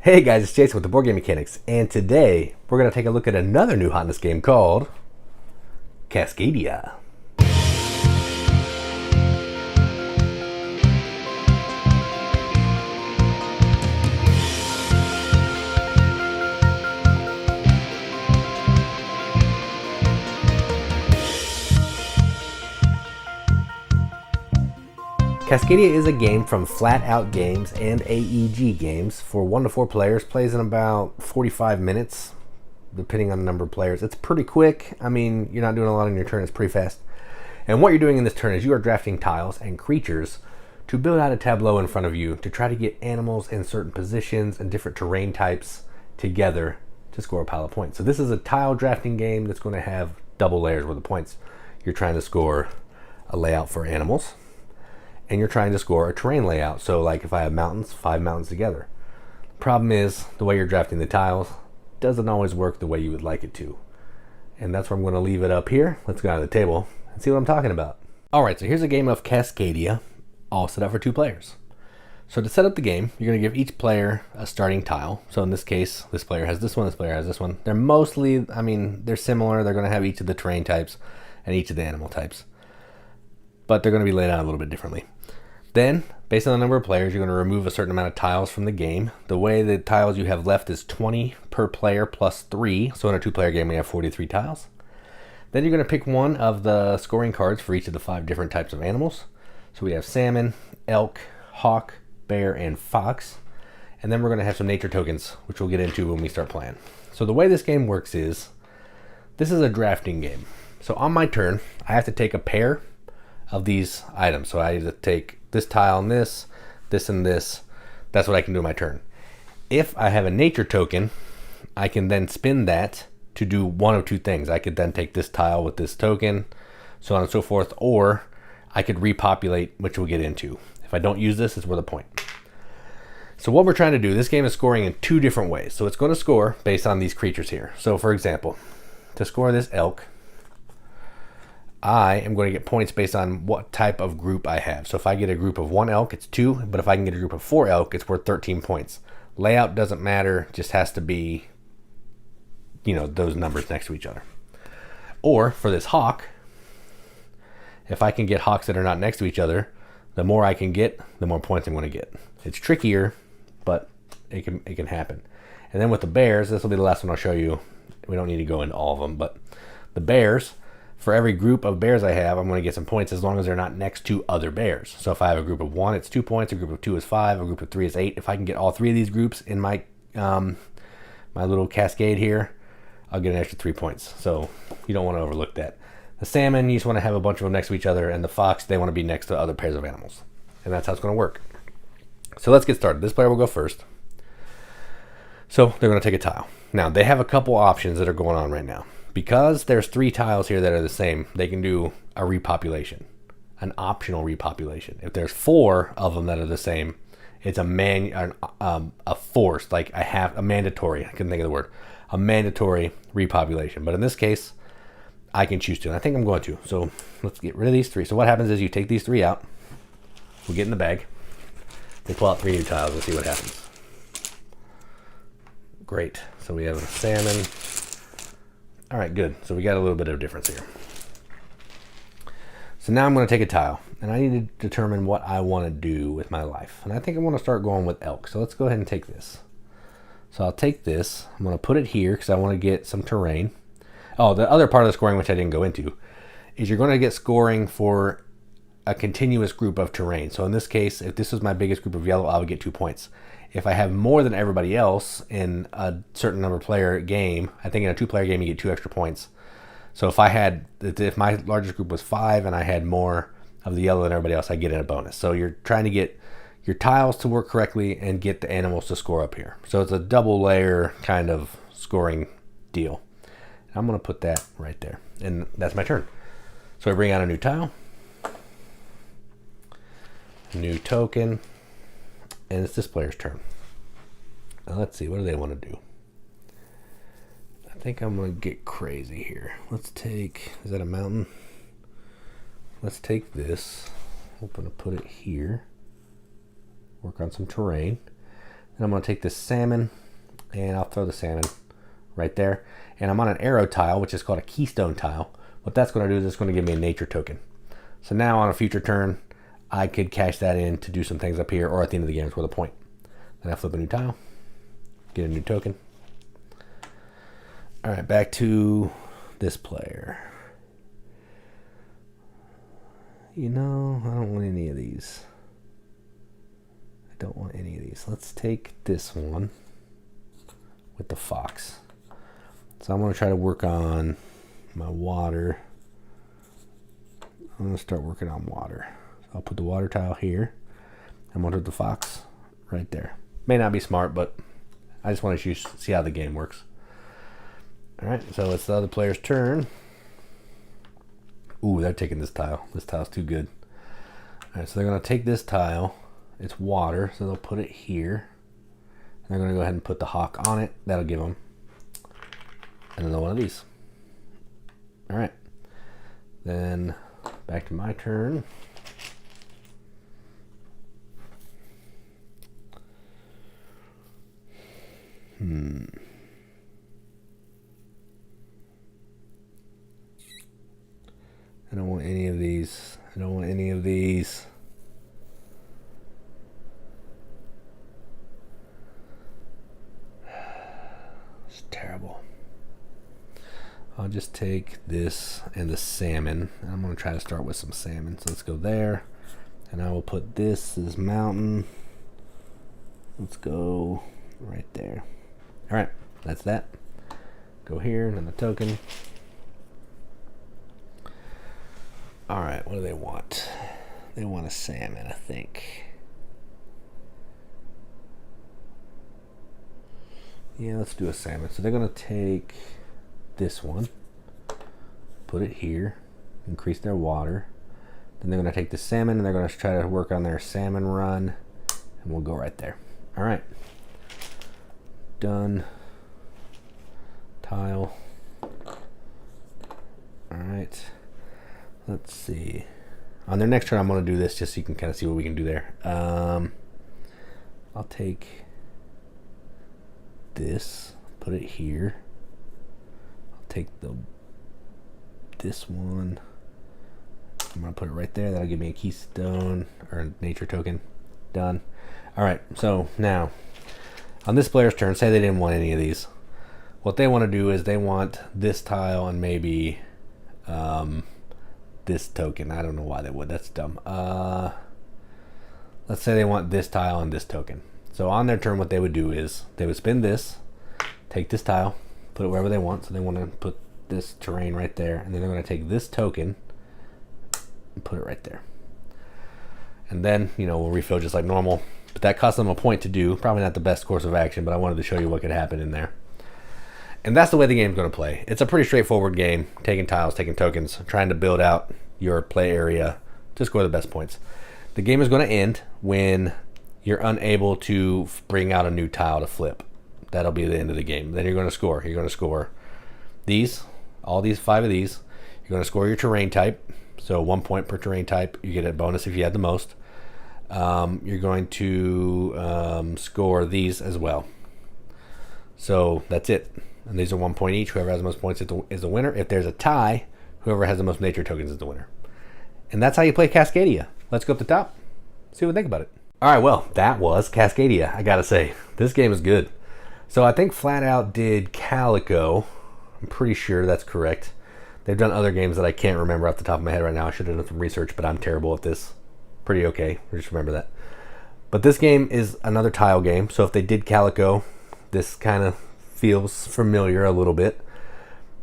Hey guys, it's Jason with the Boardgame Mechanics, and today we're going to take a look at another new hotness game called Cascadia. Cascadia is a game from Flat Out Games and AEG Games for 1 to 4 players. Plays in about 45 minutes, depending on the number of players. It's pretty quick. I mean, you're not doing a lot on your turn. It's pretty fast. And what you're doing in this turn is you are drafting tiles and creatures to build out a tableau in front of you to try to get animals in certain positions and different terrain types together to score a pile of points. So this is a tile drafting game that's going to have double layers worth of points. You're trying to score a layout for animals, and you're trying to score a terrain layout. So like if I have mountains, 5 mountains together. Problem is, the way you're drafting the tiles doesn't always work the way you would like it to. And that's where I'm going to leave it up here. Let's go to the table and see what I'm talking about. Alright, so here's a game of Cascadia, all set up for 2 players. So to set up the game, you're going to give each player a starting tile. So in this case, this player has this one, this player has this one. They're mostly, they're similar. They're going to have each of the terrain types and each of the animal types, but they're going to be laid out a little bit differently. Then, based on the number of players, you're going to remove a certain amount of tiles from the game. The way the tiles you have left is 20 per player plus 3. So in a 2-player game, we have 43 tiles. Then you're going to pick one of the scoring cards for each of the 5 different types of animals. So we have salmon, elk, hawk, bear, and fox. And then we're going to have some nature tokens, which we'll get into when we start playing. So the way this game works is, this is a drafting game. So on my turn, I have to take a pair of these items. So I either take this tile and this and this. That's what I can do in my turn. If I have a nature token, I can then spin that to do one of 2 things. I could then take this tile with this token, so on and so forth, or I could repopulate, which we'll get into. If I don't use this, it's worth a point. So what we're trying to do, this game is scoring in 2 different ways. So it's going to score based on these creatures here. So for example, to score this elk, I am going to get points based on what type of group I have. So if I get a group of 1 elk, it's 2, but if I can get a group of 4 elk, it's worth 13 points. Layout doesn't matter, just has to be, those numbers next to each other. Or for this hawk, if I can get hawks that are not next to each other, the more I can get, the more points I'm going to get. It's trickier, but it can happen. And then with the bears, this will be the last one I'll show you. We don't need to go into all of them, but the bears, for every group of bears I have, I'm going to get some points as long as they're not next to other bears. So if I have a group of 1, it's 2 points. A group of 2 is 5. A group of 3 is 8. If I can get all 3 of these groups in my my little cascade here, I'll get an extra 3 points. So you don't want to overlook that. The salmon, you just want to have a bunch of them next to each other, and the fox, they want to be next to other pairs of animals. And that's how it's going to work. So let's get started. This player will go first. So they're going to take a tile. Now, they have a couple options that are going on right now. Because there's 3 tiles here that are the same, they can do a repopulation, an optional repopulation. If there's 4 of them that are the same, it's a forced, like a mandatory, I couldn't think of the word, a mandatory repopulation. But in this case, I can choose to, and I think I'm going to. So let's get rid of these 3. So what happens is you take these 3 out, we get in the bag, they pull out 3 new tiles, and see what happens. Great, so we have a salmon. All right, good. So we got a little bit of difference here. So now I'm going to take a tile, and I need to determine what I want to do with my life. And I think I want to start going with elk. So let's go ahead and take this. So I'll take this. I'm going to put it here because I want to get some terrain. Oh, the other part of the scoring, which I didn't go into, is you're going to get scoring for a continuous group of terrain. So in this case, if this was my biggest group of yellow, I would get 2 points. If I have more than everybody else in a certain number of player game, I think in a 2-player game you get 2 extra points. So if my largest group was 5 and I had more of the yellow than everybody else, I get a bonus. So you're trying to get your tiles to work correctly and get the animals to score up here. So it's a double layer kind of scoring deal. I'm going to put that right there, and that's my turn. So I bring out a new tile, new token, and it's this player's turn. Now let's see, what do they want to do? I think I'm going to get crazy here. Let's take, is that a mountain? Let's take this. I'm going to put it here. Work on some terrain. And I'm going to take this salmon, and I'll throw the salmon right there. And I'm on an arrow tile, which is called a keystone tile. What that's going to do is it's going to give me a nature token. So now on a future turn, I could cash that in to do some things up here, or at the end of the game, it's worth a point. Then I flip a new tile, get a new token. All right, back to this player. You know, I don't want any of these. I don't want any of these. Let's take this one with the fox. So I'm going to try to work on my water. I'm going to start working on water. So I'll put the water tile here. I'm going to put the fox right there. May not be smart, but I just want to see how the game works. All right, so it's the other player's turn. Ooh, they're taking this tile. This tile's too good. All right, so they're going to take this tile. It's water, so they'll put it here. And they're going to go ahead and put the hawk on it. That'll give them another one of these. All right. Then back to my turn. I don't want any of these. I don't want any of these. It's terrible. I'll just take this and the salmon. I'm going to try to start with some salmon. So let's go there. And I will put this mountain. Let's go right there. All right, that's that. Go here, and then the token. All right, what do they want? They want a salmon, I think. Yeah, let's do a salmon. So they're going to take this one, put it here, increase their water. Then they're going to take the salmon, and they're going to try to work on their salmon run, and we'll go right there. All right. Done. Tile. All right. Let's see. On their next turn, I'm going to do this just so you can kind of see what we can do there. I'll take this, put it here. I'll take this one. I'm going to put it right there. That'll give me a keystone or a nature token. Done. All right. So now, on this player's turn, say they didn't want any of these. What they want to do is they want this tile and maybe this token. I don't know why they would. That's dumb. Let's say they want this tile and this token. So on their turn, what they would do is they would spin this, take this tile, put it wherever they want. So they want to put this terrain right there, and then they're going to take this token and put it right there. And then, you know, we'll refill just like normal. But that costs them a point to do. Probably not the best course of action, but I wanted to show you what could happen in there. And that's the way the game's going to play. It's a pretty straightforward game. Taking tiles, taking tokens, trying to build out your play area to score the best points. The game is going to end when you're unable to bring out a new tile to flip. That'll be the end of the game. Then you're going to score. You're going to score these, all these 5 of these. You're going to score your terrain type. So 1 point per terrain type. You get a bonus if you had the most. You're going to score these as well. So that's it. And these are 1 point each. Whoever has the most points is the winner. If there's a tie, whoever has the most nature tokens is the winner. And that's how you play Cascadia. Let's go up the top. See what we think about it. All right, well, that was Cascadia. I gotta say, this game is good. So I think Flat Out did Calico. I'm pretty sure that's correct. They've done other games that I can't remember off the top of my head right now. I should have done some research, but I'm terrible at this. Pretty okay. Just remember that. But this game is another tile game. So if they did Calico, this kind of feels familiar a little bit.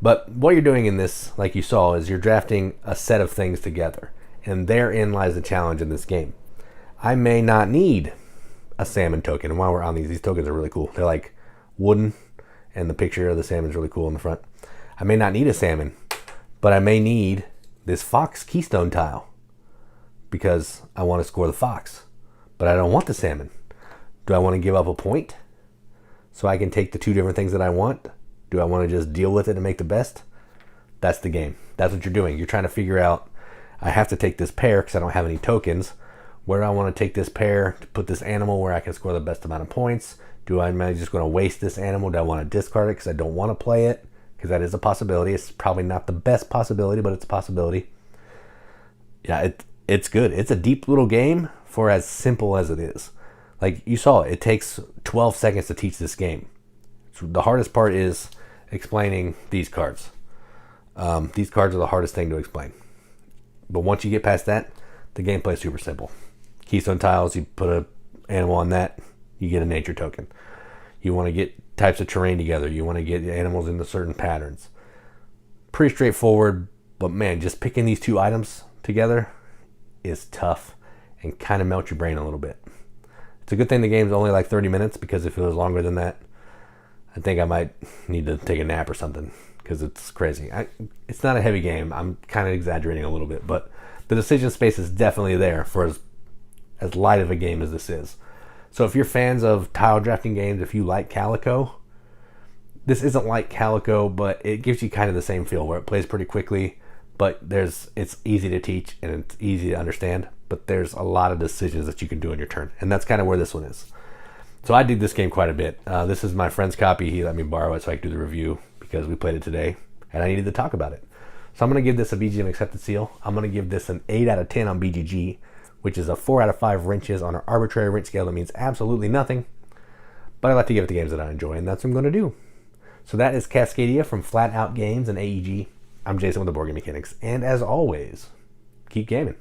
But what you're doing in this, like you saw, is you're drafting a set of things together. And therein lies the challenge in this game. I may not need a salmon token. And while we're on these tokens are really cool. They're like wooden, and the picture of the salmon is really cool in the front. I may not need a salmon, but I may need this fox keystone tile because I want to score the fox. But I don't want the salmon. Do I want to give up a point so I can take the 2 different things that I want? Do I want to just deal with it and make the best? That's the game. That's what you're doing. You're trying to figure out, I have to take this pair because I don't have any tokens. Where do I want to take this pair to put this animal where I can score the best amount of points? Am I just going to waste this animal? Do I want to discard it because I don't want to play it? Because that is a possibility. It's probably not the best possibility, but it's a possibility. Yeah, it's good. It's a deep little game for as simple as it is. Like you saw, it takes 12 seconds to teach this game. So the hardest part is explaining these cards. These cards are the hardest thing to explain. But once you get past that, the gameplay is super simple. Keystone tiles, you put an animal on that, you get a nature token. You want to get types of terrain together. You want to get animals into certain patterns. Pretty straightforward, but man, just picking these two items together is tough and kind of melts your brain a little bit. It's a good thing the game's only like 30 minutes, because if it was longer than that, I think I might need to take a nap or something, because it's crazy. It's not a heavy game. I'm kind of exaggerating a little bit, but the decision space is definitely there for as light of a game as this is. So if you're fans of tile drafting games, if you like Calico, this isn't like Calico, but it gives you kind of the same feel where it plays pretty quickly, but it's easy to teach and it's easy to understand, but there's a lot of decisions that you can do on your turn, and that's kind of where this one is. So I dig this game quite a bit. This is my friend's copy. He let me borrow it so I could do the review because we played it today and I needed to talk about it. So I'm going to give this a BGM accepted seal. I'm going to give this an 8 out of 10 on BGG, which is a 4 out of 5 wrenches on an arbitrary wrench scale that means absolutely nothing. But I like to give it the games that I enjoy, and that's what I'm going to do. So that is Cascadia from Flat Out Games and AEG. I'm Jason with the Boardgame Mechanics, and as always, keep gaming.